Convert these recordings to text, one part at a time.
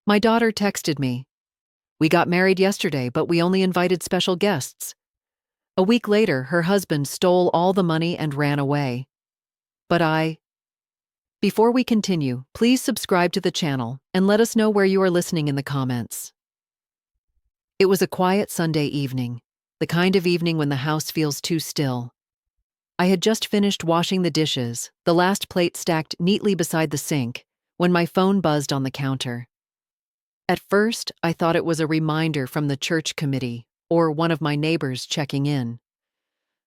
My daughter texted me. We got married yesterday, but we only invited special guests. A week later, her husband stole all the money and ran away. But Before we continue, please subscribe to the channel and let us know where you are listening in the comments. It was a quiet Sunday evening, the kind of evening when the house feels too still. I had just finished washing the dishes, the last plate stacked neatly beside the sink, when my phone buzzed on the counter. At first, I thought it was a reminder from the church committee or one of my neighbors checking in.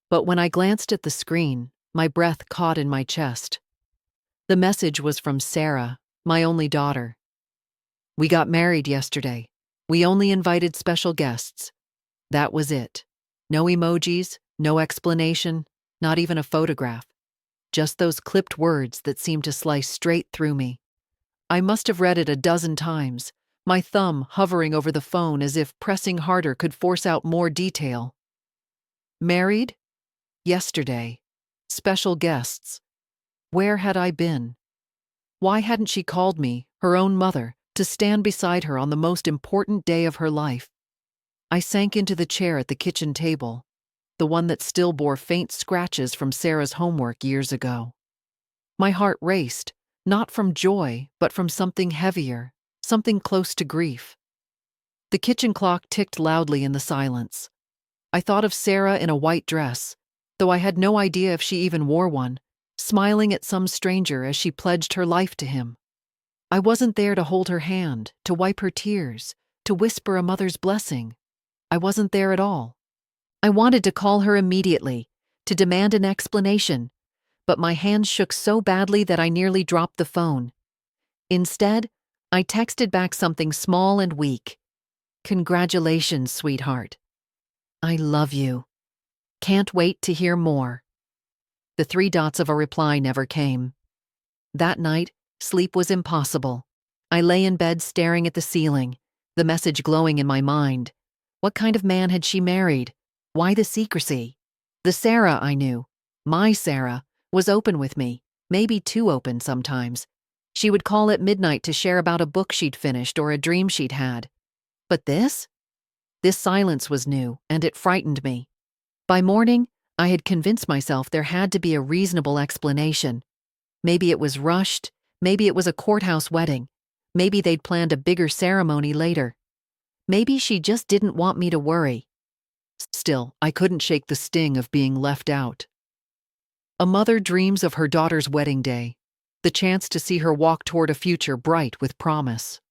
But when I glanced at the screen, my breath caught in my chest. The message was from Sarah, my only daughter. We got married yesterday. We only invited special guests. That was it. No emojis, no explanation, not even a photograph. Just those clipped words that seemed to slice straight through me. I must have read it a dozen times, my thumb hovering over the phone as if pressing harder could force out more detail. Married? Yesterday. Special guests. Where had I been? Why hadn't she called me, her own mother, to stand beside her on the most important day of her life? I sank into the chair at the kitchen table, the one that still bore faint scratches from Sarah's homework years ago. My heart raced, not from joy, but from something heavier, something close to grief. The kitchen clock ticked loudly in the silence. I thought of Sarah in a white dress, though I had no idea if she even wore one, smiling at some stranger as she pledged her life to him. I wasn't there to hold her hand, to wipe her tears, to whisper a mother's blessing. I wasn't there at all. I wanted to call her immediately, to demand an explanation, but my hands shook so badly that I nearly dropped the phone. Instead, I texted back something small and weak. Congratulations, sweetheart. I love you. Can't wait to hear more. The 3 dots of a reply never came. That night, sleep was impossible. I lay in bed staring at the ceiling, the message glowing in my mind. What kind of man had she married? Why the secrecy? The Sarah I knew, my Sarah, was open with me, maybe too open sometimes. She would call at midnight to share about a book she'd finished or a dream she'd had. But this? This silence was new, and it frightened me. By morning, I had convinced myself there had to be a reasonable explanation. Maybe it was rushed, maybe it was a courthouse wedding, maybe they'd planned a bigger ceremony later. Maybe she just didn't want me to worry. Still, I couldn't shake the sting of being left out. A mother dreams of her daughter's wedding day, the chance to see her walk toward a future bright with promise.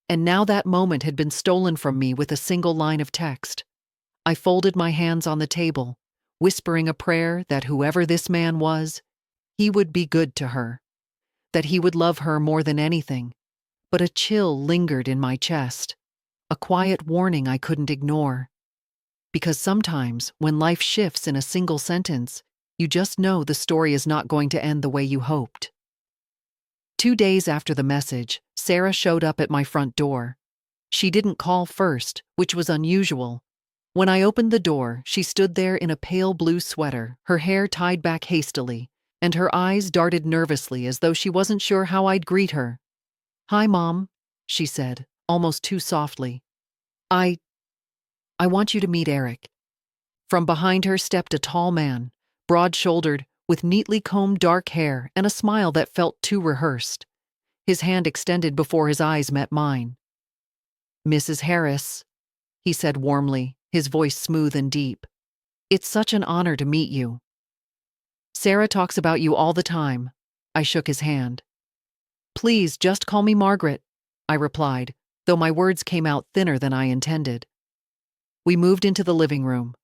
And now that moment had been stolen from me with a single line of text. I folded my hands on the table, whispering a prayer that whoever this man was, he would be good to her, that he would love her more than anything. But a chill lingered in my chest, a quiet warning I couldn't ignore. Because sometimes, when life shifts in a single sentence, you just know the story is not going to end the way you hoped. 2 days after the message, Sarah showed up at my front door. She didn't call first, which was unusual. When I opened the door, she stood there in a pale blue sweater, her hair tied back hastily, and her eyes darted nervously as though she wasn't sure how I'd greet her. "Hi, Mom," she said, almost too softly. I want you to meet Eric." From behind her stepped a tall man, broad-shouldered, with neatly combed dark hair and a smile that felt too rehearsed. His hand extended before his eyes met mine. "Mrs. Harris," he said warmly, his voice smooth and deep. "It's such an honor to meet you." "Sarah talks about you all the time." I shook his hand. "Please, just call me Margaret," I replied, though my words came out thinner than I intended. We moved into the living room.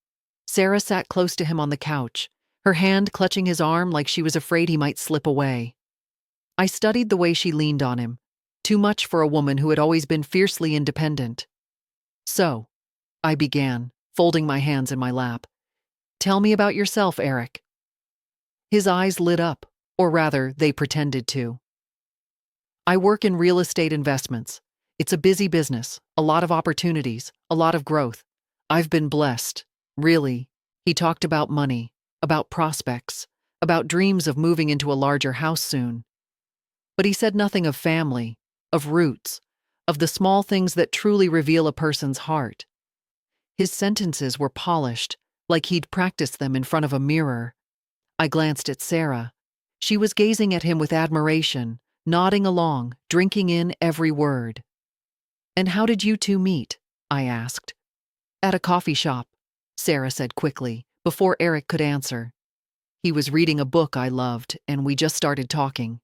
Sarah sat close to him on the couch, her hand clutching his arm like she was afraid he might slip away. I studied the way she leaned on him, too much for a woman who had always been fiercely independent. "So," I began, folding my hands in my lap, "tell me about yourself, Eric." His eyes lit up, or rather, they pretended to. "I work in real estate investments. It's a busy business, a lot of opportunities, a lot of growth. I've been blessed, really." He talked about money, about prospects, about dreams of moving into a larger house soon. But he said nothing of family, of roots, of the small things that truly reveal a person's heart. His sentences were polished, like he'd practiced them in front of a mirror. I glanced at Sarah. She was gazing at him with admiration, nodding along, drinking in every word. "And how did you two meet?" I asked. "At a coffee shop," Sarah said quickly, before Eric could answer. He was reading a book I loved, and we just started talking.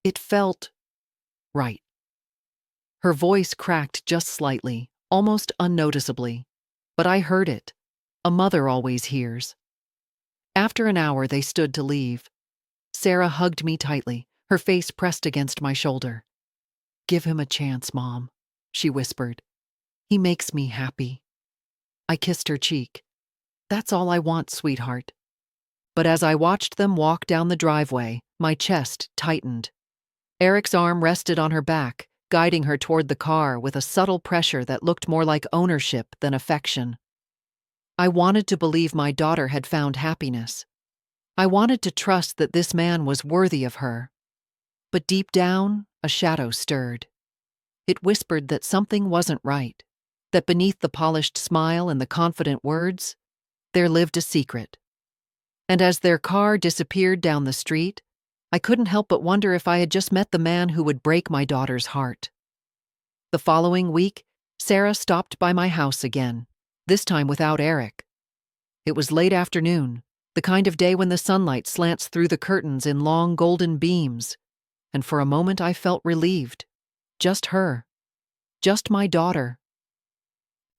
It felt right. Her voice cracked just slightly, almost unnoticeably. But I heard it. A mother always hears. After an hour, they stood to leave. Sarah hugged me tightly, her face pressed against my shoulder. "Give him a chance, Mom," she whispered. "He makes me happy." I kissed her cheek. "That's all I want, sweetheart." But as I watched them walk down the driveway, my chest tightened. Eric's arm rested on her back, guiding her toward the car with a subtle pressure that looked more like ownership than affection. I wanted to believe my daughter had found happiness. I wanted to trust that this man was worthy of her. But deep down, a shadow stirred. It whispered that something wasn't right, that beneath the polished smile and the confident words, there lived a secret. And as their car disappeared down the street, I couldn't help but wonder if I had just met the man who would break my daughter's heart. The following week, Sarah stopped by my house again, this time without Eric. It was late afternoon, the kind of day when the sunlight slants through the curtains in long golden beams, and for a moment I felt relieved. Just her. Just my daughter.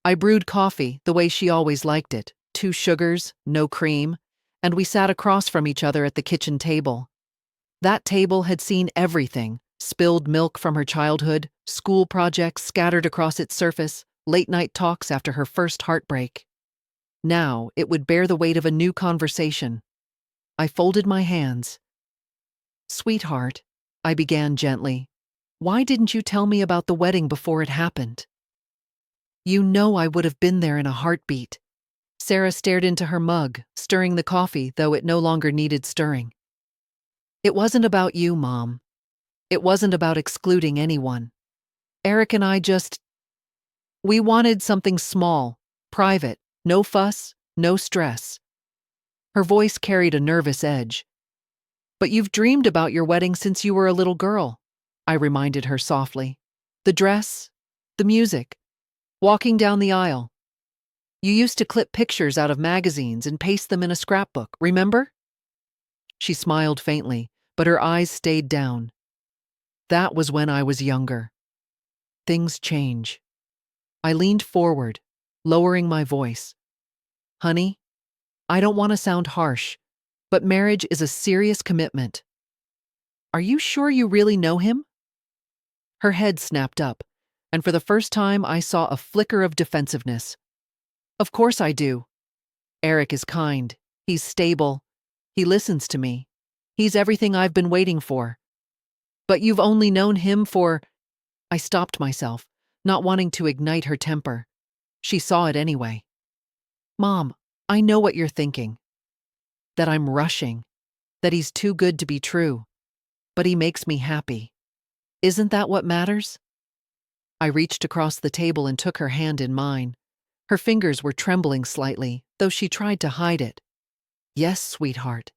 I brewed coffee the way she always liked it, 2 sugars, no cream, and we sat across from each other at the kitchen table. That table had seen everything: spilled milk from her childhood, school projects scattered across its surface, late-night talks after her first heartbreak. Now it would bear the weight of a new conversation. I folded my hands. "Sweetheart," I began gently, "why didn't you tell me about the wedding before it happened?" "You know I would have been there in a heartbeat." Sarah stared into her mug, stirring the coffee, though it no longer needed stirring. "It wasn't about you, Mom. It wasn't about excluding anyone. Eric and I we wanted something small, private, no fuss, no stress." Her voice carried a nervous edge. "But you've dreamed about your wedding since you were a little girl," I reminded her softly. "The dress, the music, walking down the aisle. You used to clip pictures out of magazines and paste them in a scrapbook, remember?" She smiled faintly, but her eyes stayed down. "That was when I was younger. Things change." I leaned forward, lowering my voice. "Honey, I don't want to sound harsh, but marriage is a serious commitment. Are you sure you really know him?" Her head snapped up, and for the first time I saw a flicker of defensiveness. "Of course I do. Eric is kind. He's stable. He listens to me. He's everything I've been waiting for. But you've only known him for—" I stopped myself, not wanting to ignite her temper. She saw it anyway. "Mom, I know what you're thinking. That I'm rushing. That he's too good to be true. But he makes me happy. Isn't that what matters?" I reached across the table and took her hand in mine. Her fingers were trembling slightly, though she tried to hide it. "Yes, sweetheart.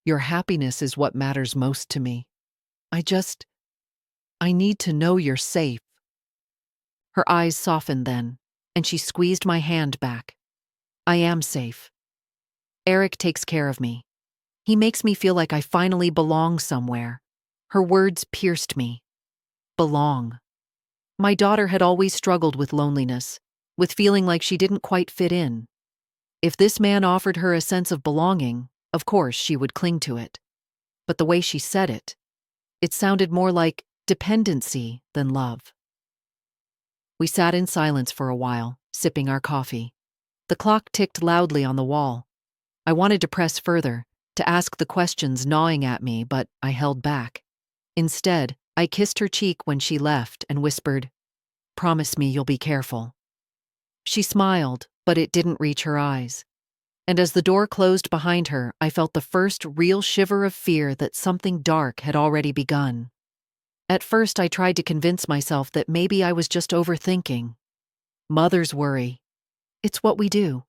Your happiness is what matters most to me. I need to know you're safe." Her eyes softened then, and she squeezed my hand back. "I am safe. Eric takes care of me. He makes me feel like I finally belong somewhere." Her words pierced me. Belong. My daughter had always struggled with loneliness, with feeling like she didn't quite fit in. If this man offered her a sense of belonging, of course she would cling to it. But the way she said it sounded more like dependency than love. We sat in silence for a while, sipping our coffee. The clock ticked loudly on the wall. I wanted to press further, to ask the questions gnawing at me, but I held back. Instead, I kissed her cheek when she left and whispered, "Promise me you'll be careful." She smiled, but it didn't reach her eyes. And as the door closed behind her, I felt the first real shiver of fear that something dark had already begun. At first, I tried to convince myself that maybe I was just overthinking. Mothers worry. It's what we do.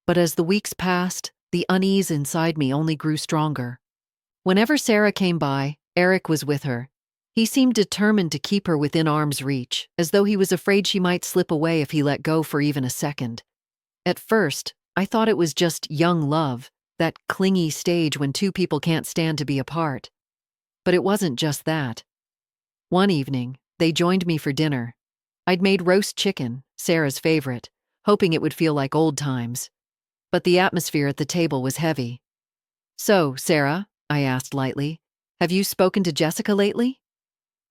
But as the weeks passed, the unease inside me only grew stronger. Whenever Sarah came by, Eric was with her. He seemed determined to keep her within arm's reach, as though he was afraid she might slip away if he let go for even a second. At first, I thought it was just young love, that clingy stage when two people can't stand to be apart. But it wasn't just that. One evening, they joined me for dinner. I'd made roast chicken, Sarah's favorite, hoping it would feel like old times. But the atmosphere at the table was heavy. "So, Sarah," I asked lightly, "have you spoken to Jessica lately?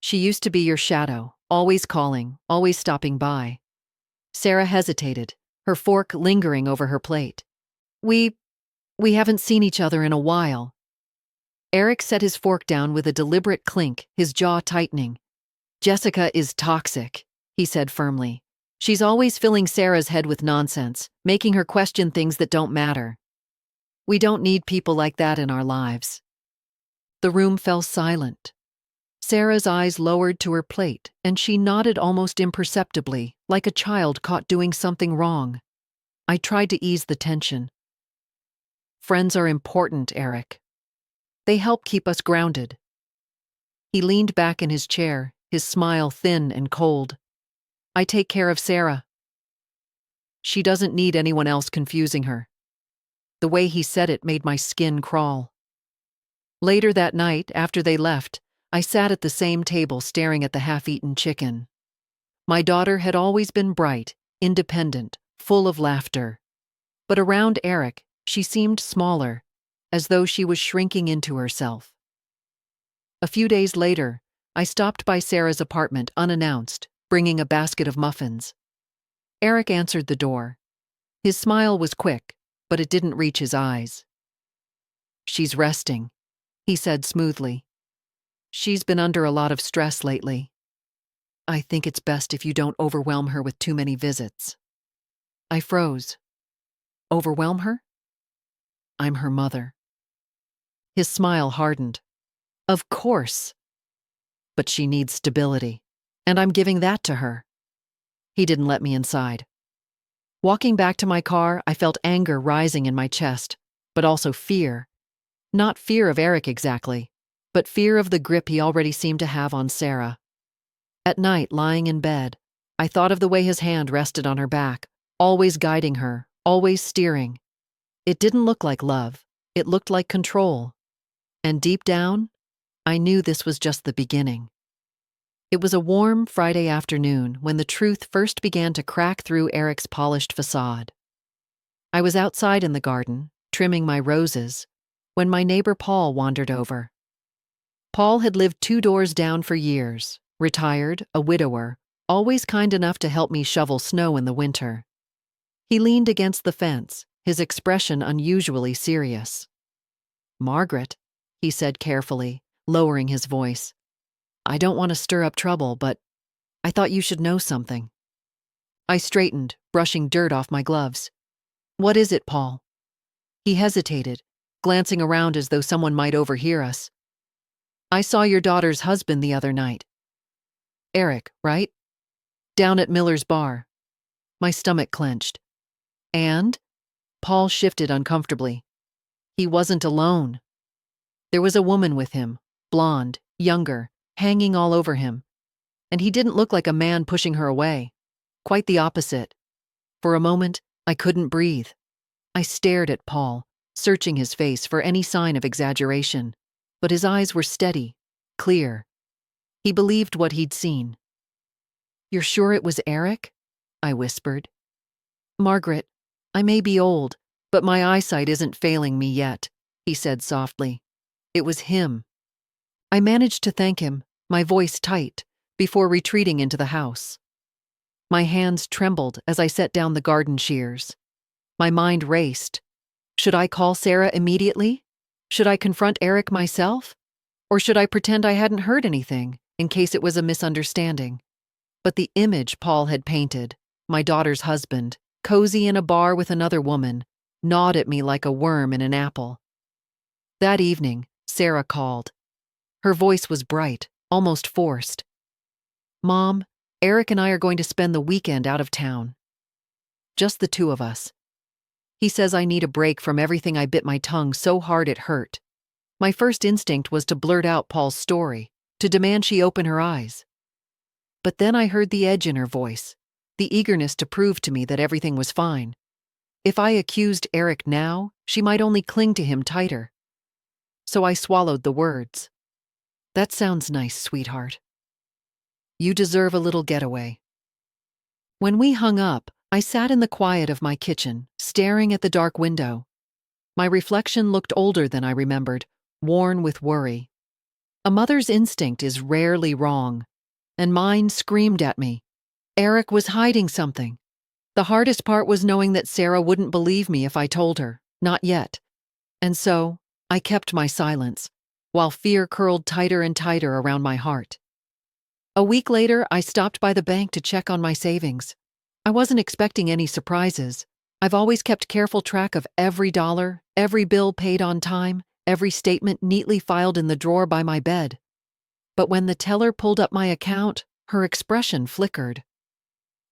She used to be your shadow, always calling, always stopping by." Sarah hesitated, her fork lingering over her plate. We haven't seen each other in a while." Eric set his fork down with a deliberate clink, his jaw tightening. "Jessica is toxic," he said firmly. "She's always filling Sarah's head with nonsense, making her question things that don't matter. We don't need people like that in our lives." The room fell silent. Sarah's eyes lowered to her plate, and she nodded almost imperceptibly, like a child caught doing something wrong. I tried to ease the tension. "Friends are important, Eric. They help keep us grounded." He leaned back in his chair, his smile thin and cold. "I take care of Sarah. She doesn't need anyone else confusing her." The way he said it made my skin crawl. Later that night, after they left, I sat at the same table staring at the half-eaten chicken. My daughter had always been bright, independent, full of laughter. But around Eric, she seemed smaller, as though she was shrinking into herself. A few days later, I stopped by Sarah's apartment unannounced, bringing a basket of muffins. Eric answered the door. His smile was quick, but it didn't reach his eyes. "She's resting," he said smoothly. "She's been under a lot of stress lately. I think it's best if you don't overwhelm her with too many visits." I froze. "Overwhelm her?" "I'm her mother." His smile hardened. "Of course. But she needs stability, and I'm giving that to her." He didn't let me inside. Walking back to my car, I felt anger rising in my chest, but also fear. Not fear of Eric exactly, but fear of the grip he already seemed to have on Sarah. At night, lying in bed, I thought of the way his hand rested on her back, always guiding her, always steering. It didn't look like love, it looked like control. And deep down, I knew this was just the beginning. It was a warm Friday afternoon when the truth first began to crack through Eric's polished facade. I was outside in the garden, trimming my roses, when my neighbor Paul wandered over. Paul had lived 2 doors down for years, retired, a widower, always kind enough to help me shovel snow in the winter. He leaned against the fence, his expression unusually serious. "Margaret," he said carefully, lowering his voice, "I don't want to stir up trouble, but I thought you should know something." I straightened, brushing dirt off my gloves. "What is it, Paul?" He hesitated, glancing around as though someone might overhear us. "I saw your daughter's husband the other night." "Eric, right?" "Down at Miller's bar." My stomach clenched. "And?" Paul shifted uncomfortably. "He wasn't alone. There was a woman with him, blonde, younger, hanging all over him. And he didn't look like a man pushing her away. Quite the opposite. For a moment, I couldn't breathe. I stared at Paul, searching his face for any sign of exaggeration. But his eyes were steady, clear. He believed what he'd seen. "You're sure it was Eric?" I whispered. "Margaret, I may be old, but my eyesight isn't failing me yet," he said softly. "It was him." I managed to thank him, my voice tight, before retreating into the house. My hands trembled as I set down the garden shears. My mind raced. Should I call Sarah immediately? Should I confront Eric myself? Or should I pretend I hadn't heard anything, in case it was a misunderstanding? But the image Paul had painted, my daughter's husband, cozy in a bar with another woman, gnawed at me like a worm in an apple. That evening, Sarah called. Her voice was bright, almost forced. "Mom, Eric and I are going to spend the weekend out of town. Just the two of us. He says I need a break from everything. I bit my tongue so hard it hurt. My first instinct was to blurt out Paul's story, to demand she open her eyes. But then I heard the edge in her voice, the eagerness to prove to me that everything was fine. If I accused Eric now, she might only cling to him tighter. So I swallowed the words. "That sounds nice, sweetheart. You deserve a little getaway." When we hung up, I sat in the quiet of my kitchen, staring at the dark window. My reflection looked older than I remembered, worn with worry. A mother's instinct is rarely wrong, and mine screamed at me. Eric was hiding something. The hardest part was knowing that Sarah wouldn't believe me if I told her, not yet. And so, I kept my silence, while fear curled tighter and tighter around my heart. A week later, I stopped by the bank to check on my savings. I wasn't expecting any surprises. I've always kept careful track of every dollar, every bill paid on time, every statement neatly filed in the drawer by my bed. But when the teller pulled up my account, her expression flickered.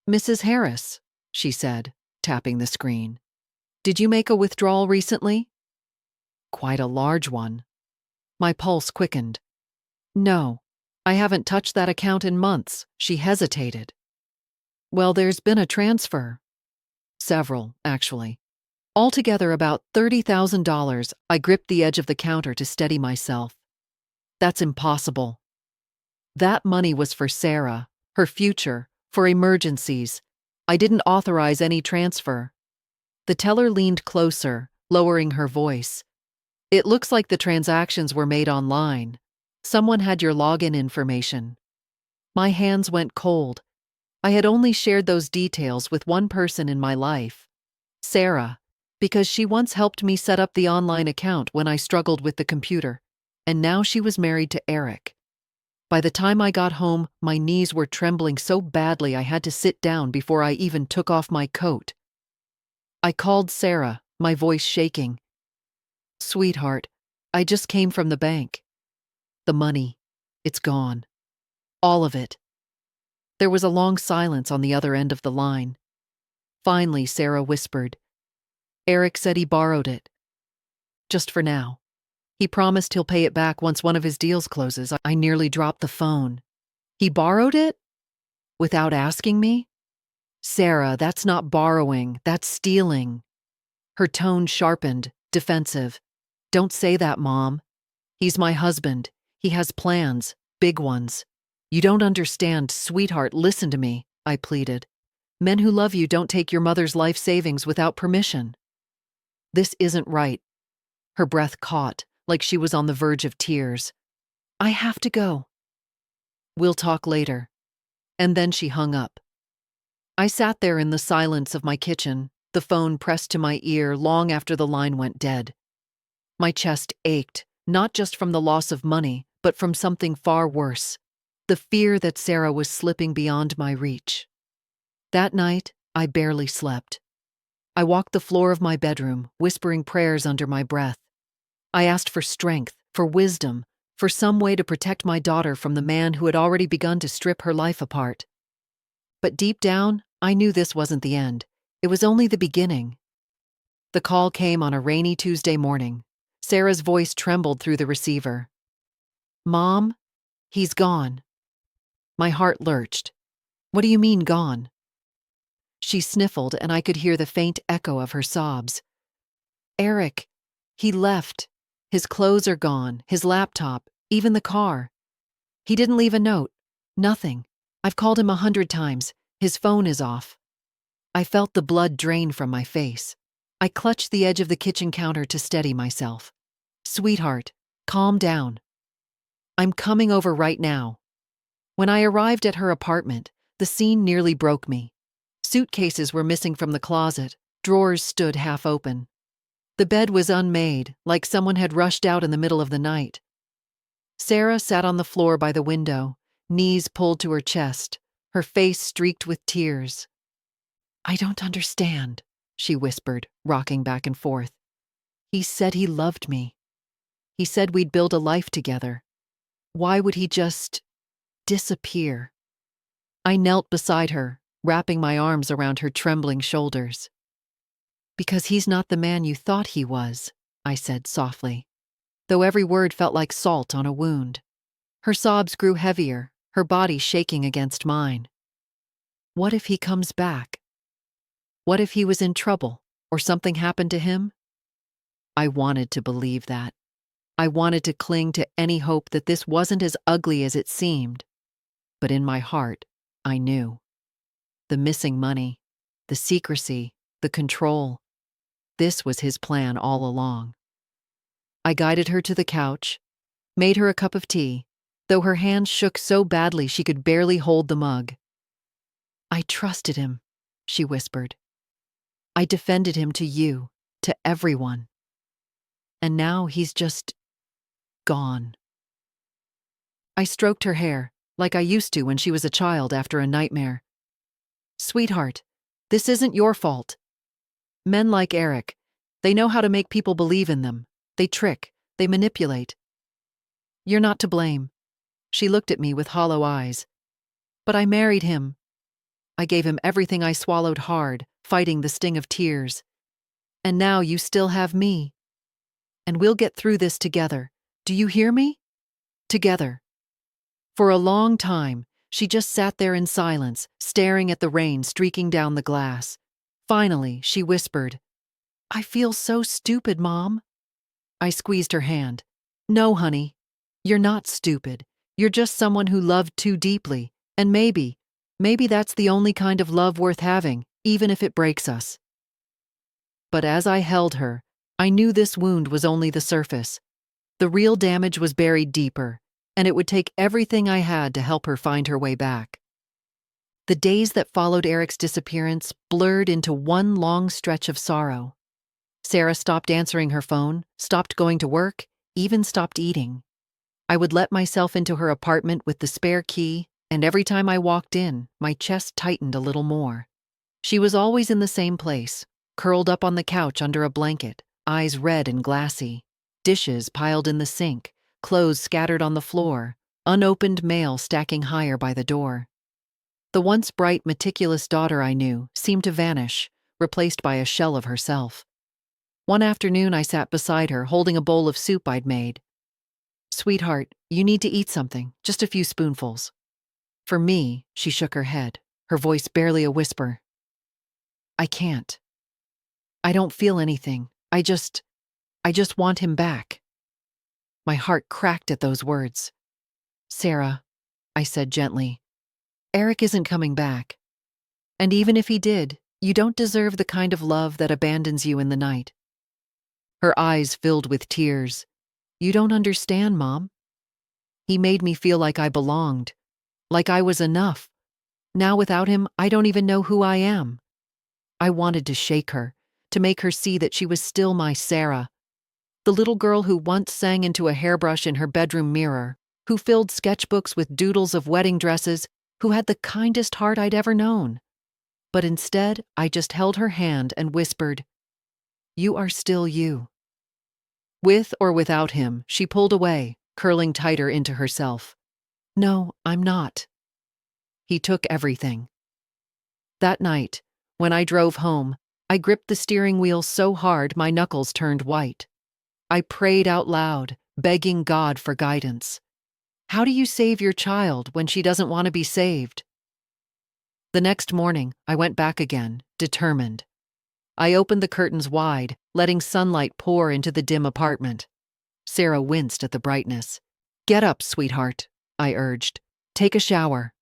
"Mrs. Harris," she said, tapping the screen. "Did you make a withdrawal recently?" Quite a large one. My pulse quickened. "No, I haven't touched that account in months," she hesitated. "Well, there's been a transfer." Several, actually. Altogether about $30,000. I gripped the edge of the counter to steady myself. "That's impossible." That money was for Sarah, her future, for emergencies. I didn't authorize any transfer. The teller leaned closer, lowering her voice. "It looks like the transactions were made online. Someone had your login information." My hands went cold. I had only shared those details with one person in my life, Sarah, because she once helped me set up the online account when I struggled with the computer, and now she was married to Eric. By the time I got home, my knees were trembling so badly I had to sit down before I even took off my coat. I called Sarah, my voice shaking. "Sweetheart, I just came from the bank. The money, it's gone. All of it." There was a long silence on the other end of the line. Finally, Sarah whispered, "Eric said he borrowed it. Just for now. He promised he'll pay it back once one of his deals closes." I nearly dropped the phone. "He borrowed it? Without asking me?" "Sarah, that's not borrowing, that's stealing." Her tone sharpened, defensive. "Don't say that, Mom. He's my husband. He has plans, big ones. You don't understand, sweetheart, listen to me," I pleaded. "Men who love you don't take your mother's life savings without permission." "This isn't right." Her breath caught, like she was on the verge of tears. "I have to go." "We'll talk later." And then she hung up. I sat there in the silence of my kitchen, the phone pressed to my ear long after the line went dead. My chest ached, not just from the loss of money, but from something far worse. The fear that Sarah was slipping beyond my reach. That night, I barely slept. I walked the floor of my bedroom, whispering prayers under my breath. I asked for strength, for wisdom, for some way to protect my daughter from the man who had already begun to strip her life apart. But deep down, I knew this wasn't the end. It was only the beginning. The call came on a rainy Tuesday morning. Sarah's voice trembled through the receiver. "Mom, he's gone." My heart lurched. "What do you mean, gone?" She sniffled, and I could hear the faint echo of her sobs. "Eric, he left. His clothes are gone, his laptop, even the car. He didn't leave a note. Nothing. I've called him 100 times. His phone is off." I felt the blood drain from my face. I clutched the edge of the kitchen counter to steady myself. "Sweetheart, calm down. I'm coming over right now." When I arrived at her apartment, the scene nearly broke me. Suitcases were missing from the closet, drawers stood half open. The bed was unmade, like someone had rushed out in the middle of the night. Sarah sat on the floor by the window, knees pulled to her chest, her face streaked with tears. "I don't understand," she whispered, rocking back and forth. "He said he loved me. He said we'd build a life together. Why would he just disappear. I knelt beside her, wrapping my arms around her trembling shoulders. "Because he's not the man you thought he was," I said softly, though every word felt like salt on a wound. Her sobs grew heavier, her body shaking against mine. What if he comes back? What if he was in trouble, or something happened to him? I wanted to believe that. I wanted to cling to any hope that this wasn't as ugly as it seemed. But in my heart, I knew. The missing money, the secrecy, the control. This was his plan all along. I guided her to the couch, made her a cup of tea, though her hands shook so badly she could barely hold the mug. "I trusted him," she whispered. "I defended him to you, to everyone. And now he's just gone." I stroked her hair, like I used to when she was a child after a nightmare. "Sweetheart, this isn't your fault. Men like Eric, they know how to make people believe in them. They trick, they manipulate. You're not to blame." She looked at me with hollow eyes. "But I married him. I gave him everything." I swallowed hard, fighting the sting of tears. "And now you still have me. And we'll get through this together. Do you hear me? Together." For a long time, she just sat there in silence, staring at the rain streaking down the glass. Finally, she whispered, "I feel so stupid, Mom." I squeezed her hand. "No, honey, you're not stupid. You're just someone who loved too deeply, and maybe that's the only kind of love worth having, even if it breaks us." But as I held her, I knew this wound was only the surface. The real damage was buried deeper, and it would take everything I had to help her find her way back. The days that followed Eric's disappearance blurred into one long stretch of sorrow. Sarah stopped answering her phone, stopped going to work, even stopped eating. I would let myself into her apartment with the spare key, and every time I walked in, my chest tightened a little more. She was always in the same place, curled up on the couch under a blanket, eyes red and glassy, dishes piled in the sink, clothes scattered on the floor, unopened mail stacking higher by the door. The once bright, meticulous daughter I knew seemed to vanish, replaced by a shell of herself. One afternoon I sat beside her, holding a bowl of soup I'd made. "Sweetheart, you need to eat something, just a few spoonfuls." For me, she shook her head, her voice barely a whisper. "I can't. I don't feel anything. I just want him back." My heart cracked at those words. "Sarah," I said gently, "Eric isn't coming back. And even if he did, you don't deserve the kind of love that abandons you in the night." Her eyes filled with tears. "You don't understand, Mom. He made me feel like I belonged, like I was enough. Now without him, I don't even know who I am." I wanted to shake her, to make her see that she was still my Sarah, the little girl who once sang into a hairbrush in her bedroom mirror, who filled sketchbooks with doodles of wedding dresses, who had the kindest heart I'd ever known. But instead, I just held her hand and whispered, "You are still you." With or without him, she pulled away, curling tighter into herself. "No, I'm not." He took everything. That night, when I drove home, I gripped the steering wheel so hard my knuckles turned white. I prayed out loud, begging God for guidance. How do you save your child when she doesn't want to be saved? The next morning, I went back again, determined. I opened the curtains wide, letting sunlight pour into the dim apartment. Sarah winced at the brightness. "Get up, sweetheart," I urged. "Take a shower.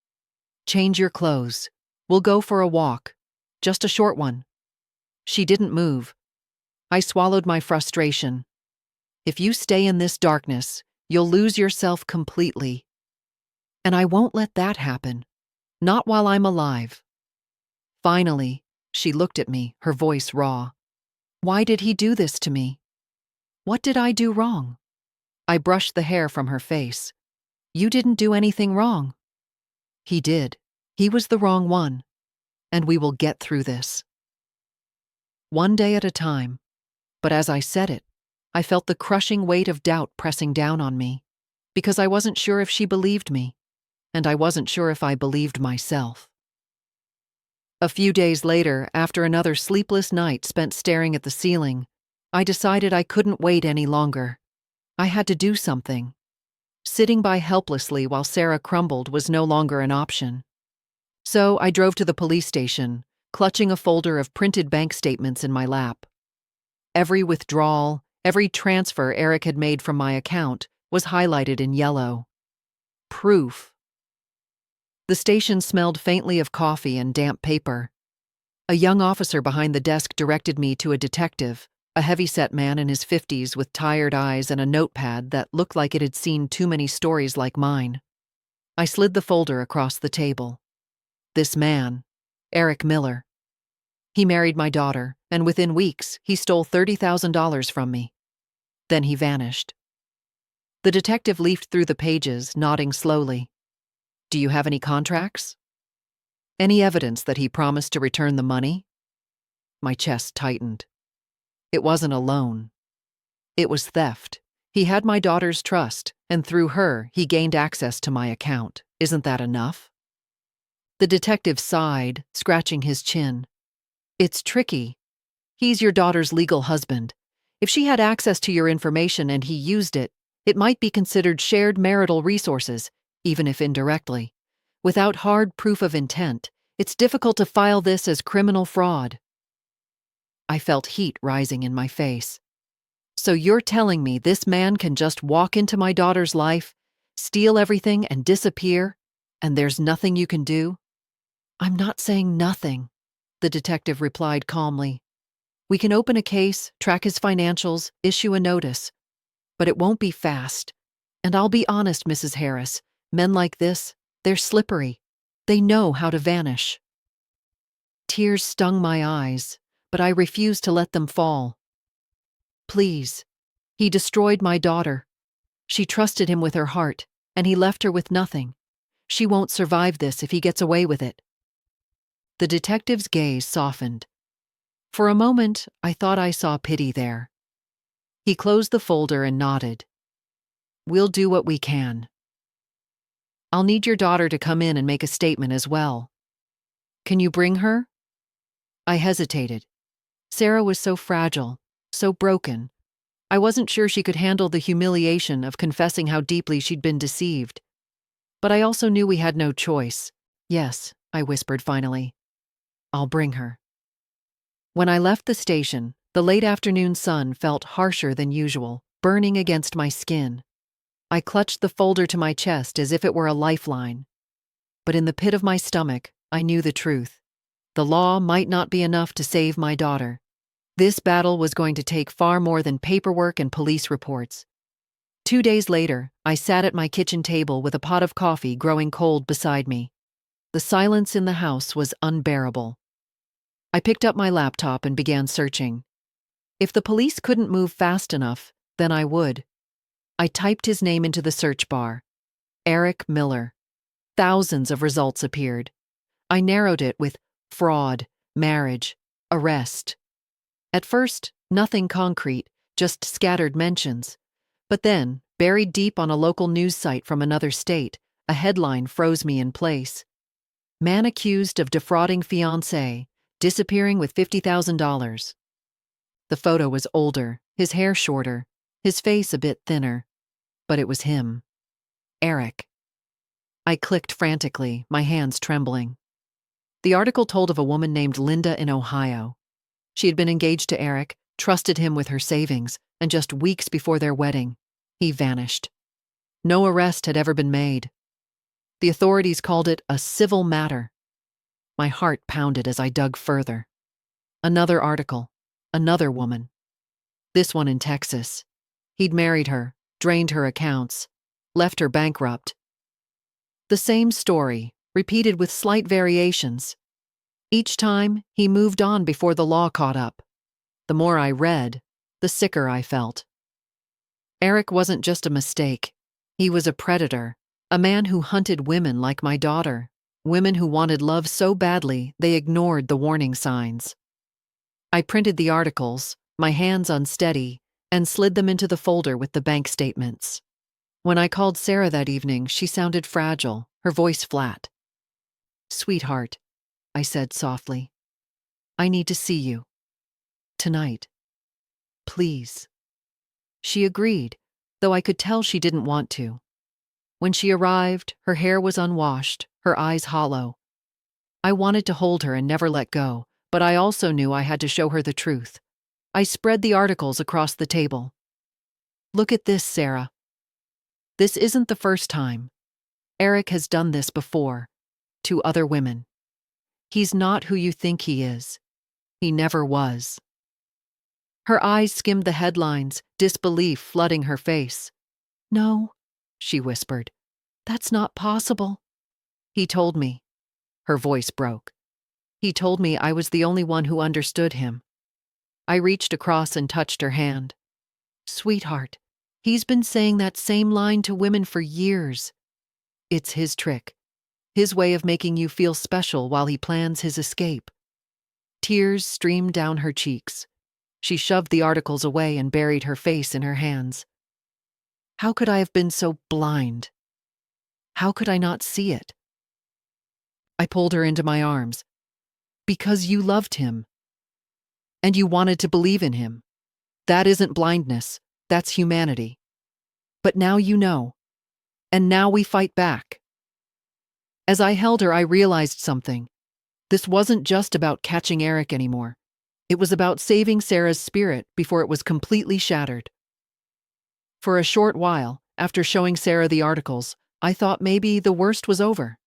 Change your clothes. We'll go for a walk. Just a short one." She didn't move. I swallowed my frustration. "If you stay in this darkness, you'll lose yourself completely. And I won't let that happen. Not while I'm alive." Finally, she looked at me, her voice raw. "Why did he do this to me? What did I do wrong?" I brushed the hair from her face. "You didn't do anything wrong." "He did. He was the wrong one. And we will get through this. One day at a time." But as I said it, I felt the crushing weight of doubt pressing down on me, because I wasn't sure if she believed me. and I wasn't sure if I believed myself. A few days later, after another sleepless night spent staring at the ceiling, I decided I couldn't wait any longer. I had to do something. Sitting by helplessly while Sarah crumbled was no longer an option. So I drove to the police station, clutching a folder of printed bank statements in my lap. Every withdrawal, every transfer Eric had made from my account was highlighted in yellow. Proof. The station smelled faintly of coffee and damp paper. A young officer behind the desk directed me to a detective, a heavy-set man in his 50s with tired eyes and a notepad that looked like it had seen too many stories like mine. I slid the folder across the table. This man, Eric Miller. He married my daughter, and within weeks, he stole $30,000 from me. Then he vanished. The detective leafed through the pages, nodding slowly. Do you have any contracts? Any evidence that he promised to return the money? My chest tightened. It wasn't a loan. It was theft. He had my daughter's trust, and through her, he gained access to my account. Isn't that enough? The detective sighed, scratching his chin. It's tricky. He's your daughter's legal husband. If she had access to your information and he used it, it might be considered shared marital resources, even if indirectly. Without hard proof of intent, it's difficult to file this as criminal fraud. I felt heat rising in my face. So you're telling me this man can just walk into my daughter's life, steal everything and disappear, and there's nothing you can do? I'm not saying nothing, the detective replied calmly. We can open a case, track his financials, issue a notice. But it won't be fast. And I'll be honest, Mrs. Harris, men like this, they're slippery. They know how to vanish. Tears stung my eyes, but I refused to let them fall. Please. He destroyed my daughter. She trusted him with her heart, and he left her with nothing. She won't survive this if he gets away with it. The detective's gaze softened. For a moment, I thought I saw pity there. He closed the folder and nodded. We'll do what we can. I'll need your daughter to come in and make a statement as well. Can you bring her? I hesitated. Sarah was so fragile, so broken. I wasn't sure she could handle the humiliation of confessing how deeply she'd been deceived. But I also knew we had no choice. Yes, I whispered finally. I'll bring her. When I left the station, the late afternoon sun felt harsher than usual, burning against my skin. I clutched the folder to my chest as if it were a lifeline. But in the pit of my stomach, I knew the truth. The law might not be enough to save my daughter. This battle was going to take far more than paperwork and police reports. 2 days later, I sat at my kitchen table with a pot of coffee growing cold beside me. The silence in the house was unbearable. I picked up my laptop and began searching. If the police couldn't move fast enough, then I would. I typed his name into the search bar. Eric Miller. Thousands of results appeared. I narrowed it with fraud, marriage, arrest. At first, nothing concrete, just scattered mentions. But then, buried deep on a local news site from another state, a headline froze me in place. Man accused of defrauding fiancé, disappearing with $50,000. The photo was older, his hair shorter, his face a bit thinner. But it was him. Eric. I clicked frantically, my hands trembling. The article told of a woman named Linda in Ohio. She had been engaged to Eric, trusted him with her savings, and just weeks before their wedding, he vanished. No arrest had ever been made. The authorities called it a civil matter. My heart pounded as I dug further. Another article. Another woman. This one in Texas. He'd married her, drained her accounts, left her bankrupt. The same story, repeated with slight variations. Each time, he moved on before the law caught up. The more I read, the sicker I felt. Eric wasn't just a mistake. He was a predator, a man who hunted women like my daughter, women who wanted love so badly they ignored the warning signs. I printed the articles, my hands unsteady, and slid them into the folder with the bank statements. When I called Sarah that evening, she sounded fragile, her voice flat. "Sweetheart," I said softly, "I need to see you. Tonight. Please." She agreed, though I could tell she didn't want to. When she arrived, her hair was unwashed, her eyes hollow. I wanted to hold her and never let go, but I also knew I had to show her the truth. I spread the articles across the table. "Look at this, Sarah. This isn't the first time. Eric has done this before, to other women. He's not who you think he is. He never was." Her eyes skimmed the headlines, disbelief flooding her face. "No," she whispered. "That's not possible." "He told me." Her voice broke. "He told me I was the only one who understood him." I reached across and touched her hand. "Sweetheart, he's been saying that same line to women for years. It's his trick, his way of making you feel special while he plans his escape." Tears streamed down her cheeks. She shoved the articles away and buried her face in her hands. How could I have been so blind? How could I not see it? I pulled her into my arms. "Because you loved him. And you wanted to believe in him. That isn't blindness, that's humanity. But now you know. And now we fight back." As I held her, I realized something. This wasn't just about catching Eric anymore. It was about saving Sarah's spirit before it was completely shattered. For a short while, after showing Sarah the articles, I thought maybe the worst was over.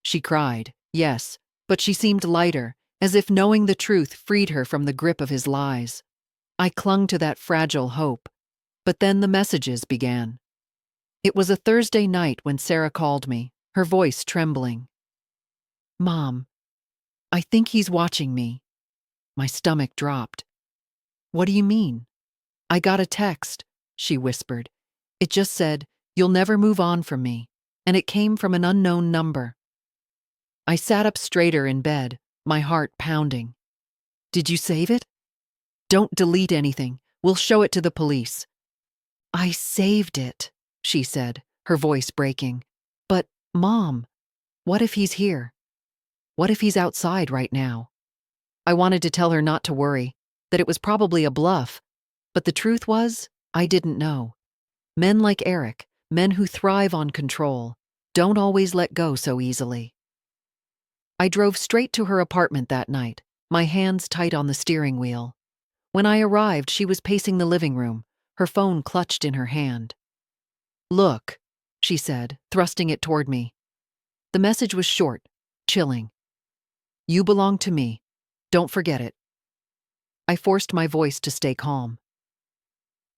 She cried, yes, but she seemed lighter, as if knowing the truth freed her from the grip of his lies. I clung to that fragile hope. But then the messages began. It was a Thursday night when Sarah called me, her voice trembling. "Mom, I think he's watching me." My stomach dropped. "What do you mean?" "I got a text," she whispered. "It just said, 'You'll never move on from me,' and it came from an unknown number." I sat up straighter in bed, my heart pounding. "Did you save it?" "Don't delete anything. We'll show it to the police." "I saved it," she said, her voice breaking. "But, Mom, what if he's here? What if he's outside right now?" I wanted to tell her not to worry, that it was probably a bluff, but the truth was, I didn't know. Men like Eric, men who thrive on control, don't always let go so easily. I drove straight to her apartment that night, my hands tight on the steering wheel. When I arrived, she was pacing the living room, her phone clutched in her hand. "Look," she said, thrusting it toward me. The message was short, chilling. "You belong to me. Don't forget it." I forced my voice to stay calm.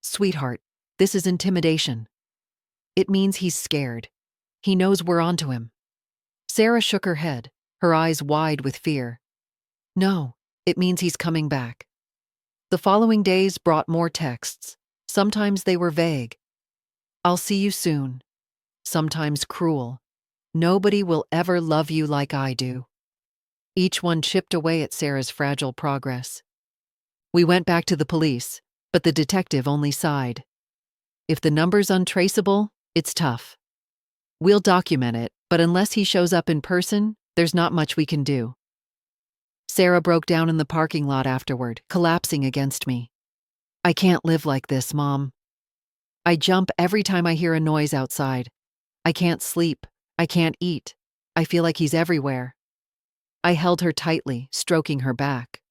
"Sweetheart, this is intimidation. It means he's scared. He knows we're onto him." Sarah shook her head, her eyes wide with fear. "No, it means he's coming back." The following days brought more texts. Sometimes they were vague. "I'll see you soon." Sometimes cruel. "Nobody will ever love you like I do." Each one chipped away at Sarah's fragile progress. We went back to the police, but the detective only sighed. "If the number's untraceable, it's tough. We'll document it, but unless he shows up in person, there's not much we can do." Sarah broke down in the parking lot afterward, collapsing against me. "I can't live like this, Mom. I jump every time I hear a noise outside. I can't sleep. I can't eat. I feel like he's everywhere." I held her tightly, stroking her back.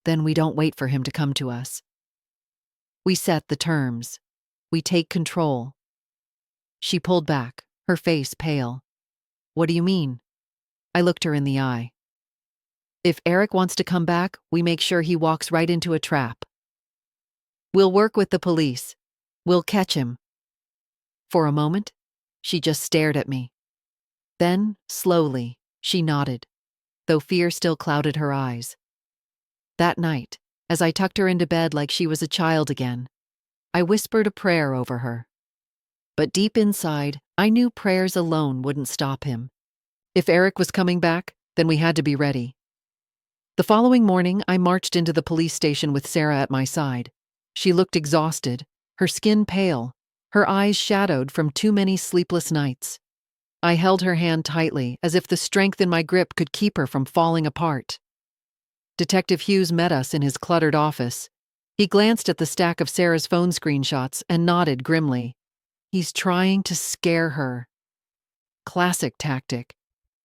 "Then we don't wait for him to come to us. We set the terms. We take control." She pulled back, her face pale. "What do you mean?" I looked her in the eye. "If Eric wants to come back, we make sure he walks right into a trap. We'll work with the police. We'll catch him." For a moment, she just stared at me. Then, slowly, she nodded, though fear still clouded her eyes. That night, as I tucked her into bed like she was a child again, I whispered a prayer over her. But deep inside, I knew prayers alone wouldn't stop him. If Eric was coming back, then we had to be ready. The following morning, I marched into the police station with Sarah at my side. She looked exhausted, her skin pale, her eyes shadowed from too many sleepless nights. I held her hand tightly, as if the strength in my grip could keep her from falling apart. Detective Hughes met us in his cluttered office. He glanced at the stack of Sarah's phone screenshots and nodded grimly. He's trying to scare her. Classic tactic.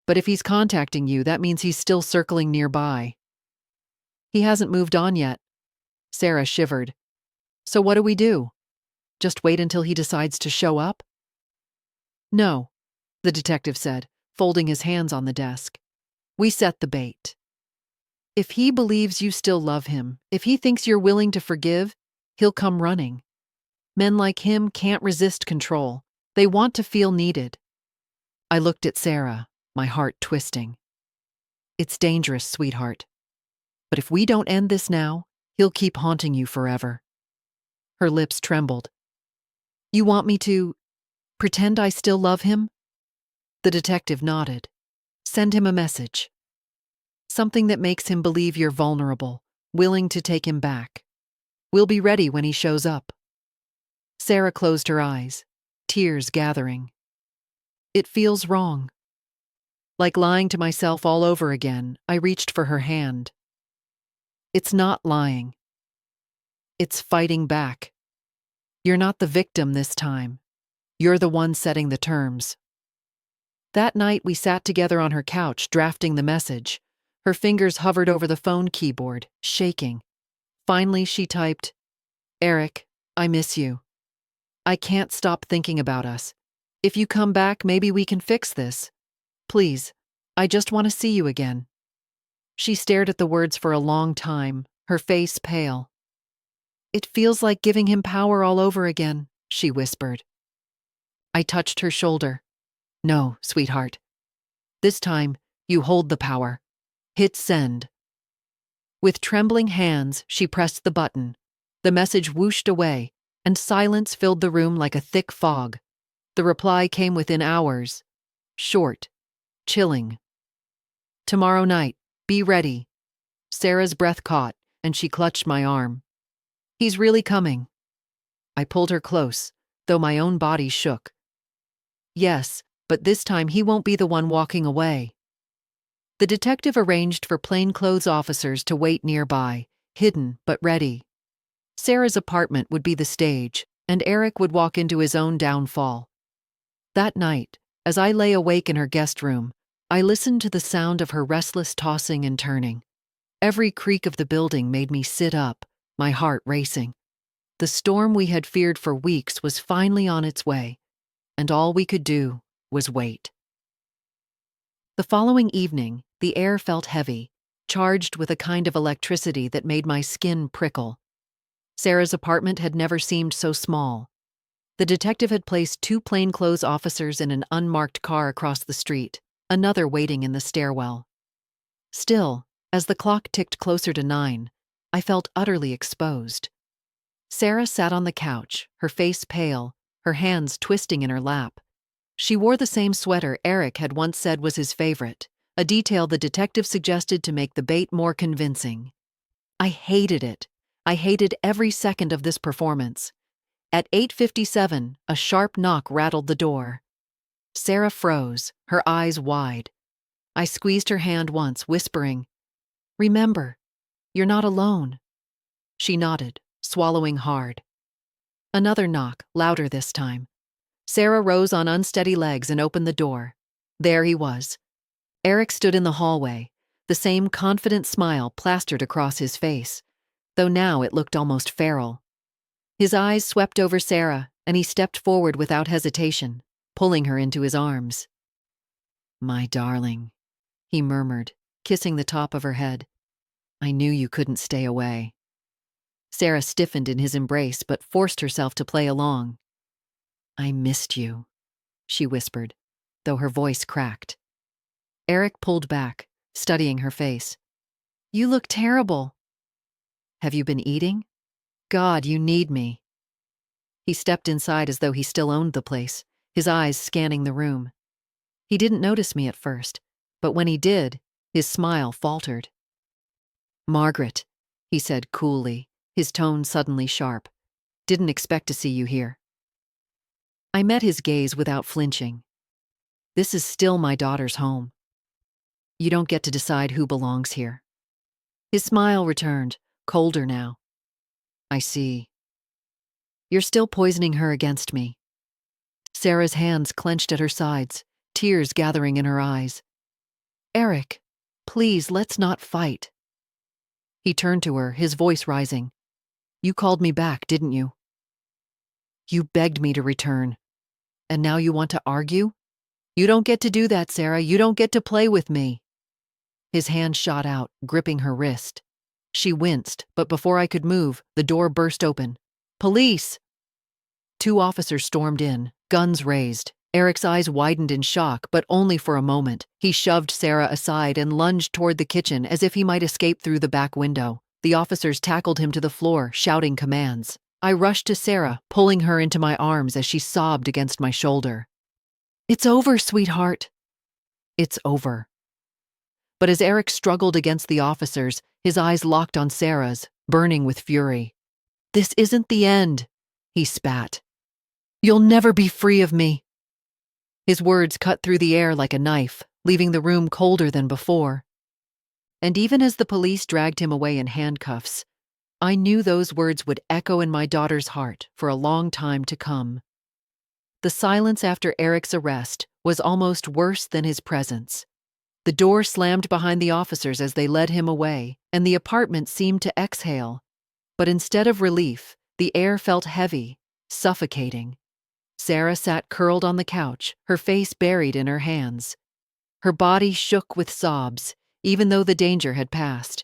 But if he's contacting you, that means he's still circling nearby. He hasn't moved on yet. Sarah shivered. So what do we do? Just wait until he decides to show up? No, the detective said, folding his hands on the desk. We set the bait. If he believes you still love him, if he thinks you're willing to forgive, he'll come running. Men like him can't resist control. They want to feel needed. I looked at Sarah, my heart twisting. It's dangerous, sweetheart. But if we don't end this now, he'll keep haunting you forever. Her lips trembled. You want me to pretend I still love him? The detective nodded. Send him a message. Something that makes him believe you're vulnerable, willing to take him back. We'll be ready when he shows up. Sarah closed her eyes, tears gathering. It feels wrong. Like lying to myself all over again, I reached for her hand. It's not lying. It's fighting back. You're not the victim this time. You're the one setting the terms. That night we sat together on her couch, drafting the message. Her fingers hovered over the phone keyboard, shaking. Finally, she typed, Eric, I miss you. I can't stop thinking about us. If you come back, maybe we can fix this. Please, I just want to see you again. She stared at the words for a long time, her face pale. It feels like giving him power all over again, she whispered. I touched her shoulder. No, sweetheart. This time, you hold the power. Hit send. With trembling hands, she pressed the button. The message whooshed away, and silence filled the room like a thick fog. The reply came within hours. Short, chilling. Tomorrow night, be ready. Sarah's breath caught, and she clutched my arm. He's really coming. I pulled her close, though my own body shook. Yes, but this time he won't be the one walking away. The detective arranged for plainclothes officers to wait nearby, hidden but ready. Sarah's apartment would be the stage, and Eric would walk into his own downfall. That night, as I lay awake in her guest room, I listened to the sound of her restless tossing and turning. Every creak of the building made me sit up, my heart racing. The storm we had feared for weeks was finally on its way, and all we could do was wait. The following evening, the air felt heavy, charged with a kind of electricity that made my skin prickle. Sarah's apartment had never seemed so small. The detective had placed 2 plainclothes officers in an unmarked car across the street, another waiting in the stairwell. Still, as the clock ticked closer to 9, I felt utterly exposed. Sarah sat on the couch, her face pale, her hands twisting in her lap. She wore the same sweater Eric had once said was his favorite, a detail the detective suggested to make the bait more convincing. I hated it. I hated every second of this performance. At 8:57, a sharp knock rattled the door. Sarah froze, her eyes wide. I squeezed her hand once, whispering, Remember, you're not alone. She nodded, swallowing hard. Another knock, louder this time. Sarah rose on unsteady legs and opened the door. There he was. Eric stood in the hallway, the same confident smile plastered across his face, though now it looked almost feral. His eyes swept over Sarah, and he stepped forward without hesitation, pulling her into his arms. My darling, he murmured, kissing the top of her head. I knew you couldn't stay away. Sarah stiffened in his embrace but forced herself to play along. I missed you, she whispered, though her voice cracked. Eric pulled back, studying her face. You look terrible. Have you been eating? God, you need me. He stepped inside as though he still owned the place, his eyes scanning the room. He didn't notice me at first, but when he did, his smile faltered. Margaret, he said coolly, his tone suddenly sharp. Didn't expect to see you here. I met his gaze without flinching. This is still my daughter's home. You don't get to decide who belongs here. His smile returned, colder now. I see. You're still poisoning her against me. Sarah's hands clenched at her sides, tears gathering in her eyes. Eric, please, let's not fight. He turned to her, his voice rising. You called me back, didn't you? You begged me to return. And now you want to argue? You don't get to do that, Sarah. You don't get to play with me. His hand shot out, gripping her wrist. She winced, but before I could move, the door burst open. Police! 2 officers stormed in, guns raised. Eric's eyes widened in shock, but only for a moment. He shoved Sarah aside and lunged toward the kitchen as if he might escape through the back window. The officers tackled him to the floor, shouting commands. I rushed to Sarah, pulling her into my arms as she sobbed against my shoulder. It's over, sweetheart. It's over. But as Eric struggled against the officers, his eyes locked on Sarah's, burning with fury. This isn't the end, he spat. You'll never be free of me. His words cut through the air like a knife, leaving the room colder than before. And even as the police dragged him away in handcuffs, I knew those words would echo in my daughter's heart for a long time to come. The silence after Eric's arrest was almost worse than his presence. The door slammed behind the officers as they led him away, and the apartment seemed to exhale. But instead of relief, the air felt heavy, suffocating. Sarah sat curled on the couch, her face buried in her hands. Her body shook with sobs, even though the danger had passed.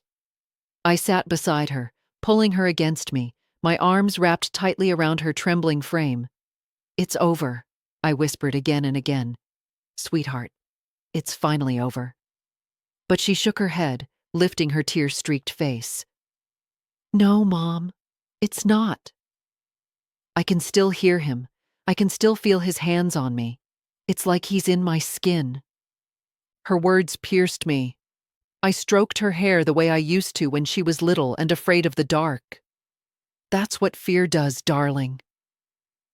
I sat beside her, pulling her against me, my arms wrapped tightly around her trembling frame. It's over, I whispered again and again. Sweetheart, it's finally over. But she shook her head, lifting her tear-streaked face. No, Mom, it's not. I can still hear him. I can still feel his hands on me. It's like he's in my skin. Her words pierced me. I stroked her hair the way I used to when she was little and afraid of the dark. That's what fear does, darling.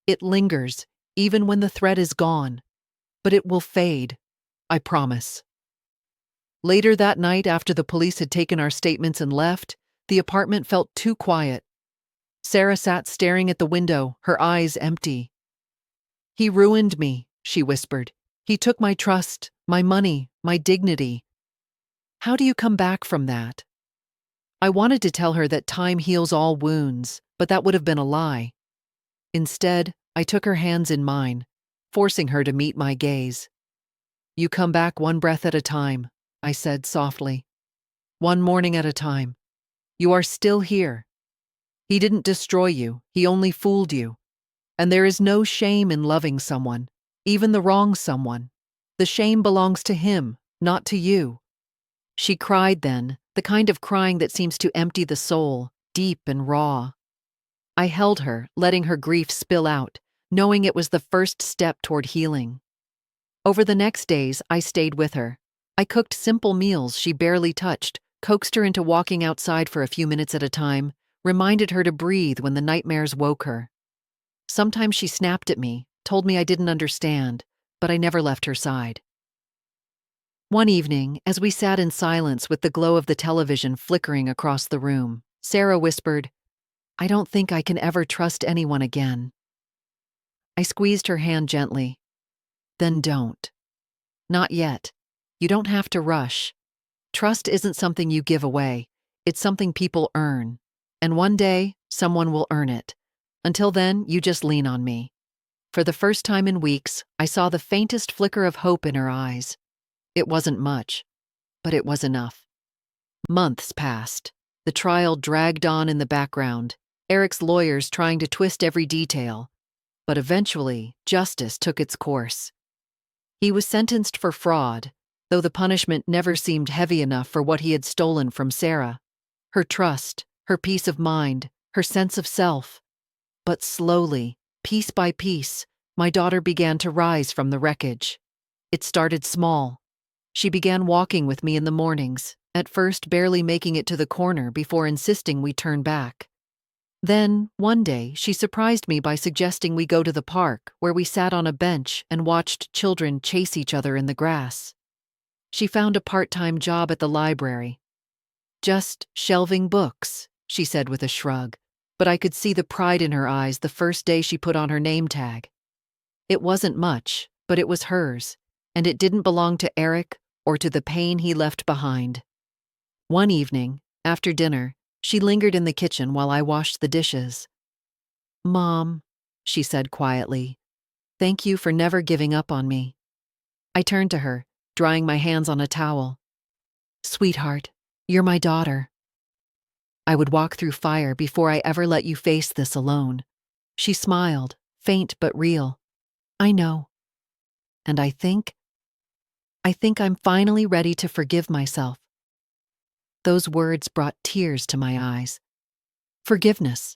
It lingers, even when the threat is gone. But it will fade, I promise. Later that night, after the police had taken our statements and left, the apartment felt too quiet. Sarah sat staring at the window, her eyes empty. He ruined me, she whispered. He took my trust, my money, my dignity. How do you come back from that? I wanted to tell her that time heals all wounds, but that would have been a lie. Instead, I took her hands in mine, forcing her to meet my gaze. You come back one breath at a time, I said softly. One morning at a time. You are still here. He didn't destroy you, he only fooled you. And there is no shame in loving someone, even the wrong someone. The shame belongs to him, not to you. She cried then, the kind of crying that seems to empty the soul, deep and raw. I held her, letting her grief spill out, knowing it was the first step toward healing. Over the next days, I stayed with her. I cooked simple meals she barely touched, coaxed her into walking outside for a few minutes at a time, reminded her to breathe when the nightmares woke her. Sometimes she snapped at me, told me I didn't understand, but I never left her side. One evening, as we sat in silence with the glow of the television flickering across the room, Sarah whispered, I don't think I can ever trust anyone again. I squeezed her hand gently. Then don't. Not yet. You don't have to rush. Trust isn't something you give away. It's something people earn. And one day, someone will earn it. Until then, you just lean on me. For the first time in weeks, I saw the faintest flicker of hope in her eyes. It wasn't much, but it was enough. Months passed. The trial dragged on in the background, Eric's lawyers trying to twist every detail. But eventually, justice took its course. He was sentenced for fraud, though the punishment never seemed heavy enough for what he had stolen from Sarah. Her trust, her peace of mind, her sense of self. But slowly, piece by piece, my daughter began to rise from the wreckage. It started small. She began walking with me in the mornings, at first barely making it to the corner before insisting we turn back. Then, one day, she surprised me by suggesting we go to the park, where we sat on a bench and watched children chase each other in the grass. She found a part-time job at the library. Just shelving books, she said with a shrug, but I could see the pride in her eyes the first day she put on her name tag. It wasn't much, but it was hers, and it didn't belong to Eric or to the pain he left behind. One evening, after dinner, she lingered in the kitchen while I washed the dishes. "Mom," she said quietly, "thank you for never giving up on me." I turned to her, drying my hands on a towel. "Sweetheart, you're my daughter. I would walk through fire before I ever let you face this alone." She smiled, faint but real. "I know. And I think I'm finally ready to forgive myself." Those words brought tears to my eyes. Forgiveness,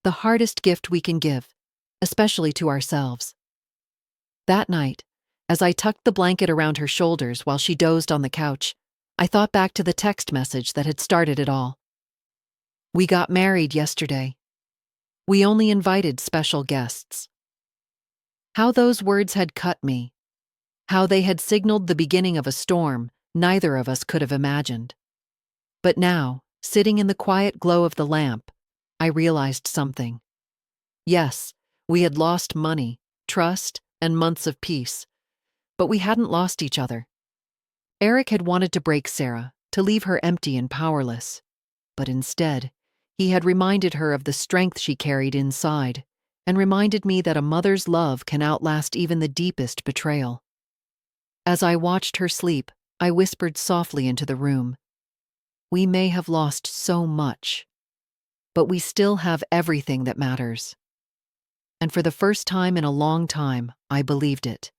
the hardest gift we can give, especially to ourselves. That night, as I tucked the blanket around her shoulders while she dozed on the couch, I thought back to the text message that had started it all. "We got married yesterday. We only invited special guests." How those words had cut me. How they had signaled the beginning of a storm neither of us could have imagined. But now, sitting in the quiet glow of the lamp, I realized something. Yes, we had lost money, trust, and months of peace, but we hadn't lost each other. Eric had wanted to break Sarah, to leave her empty and powerless. But instead, he had reminded her of the strength she carried inside, and reminded me that a mother's love can outlast even the deepest betrayal. As I watched her sleep, I whispered softly into the room, "We may have lost so much, but we still have everything that matters." And for the first time in a long time, I believed it.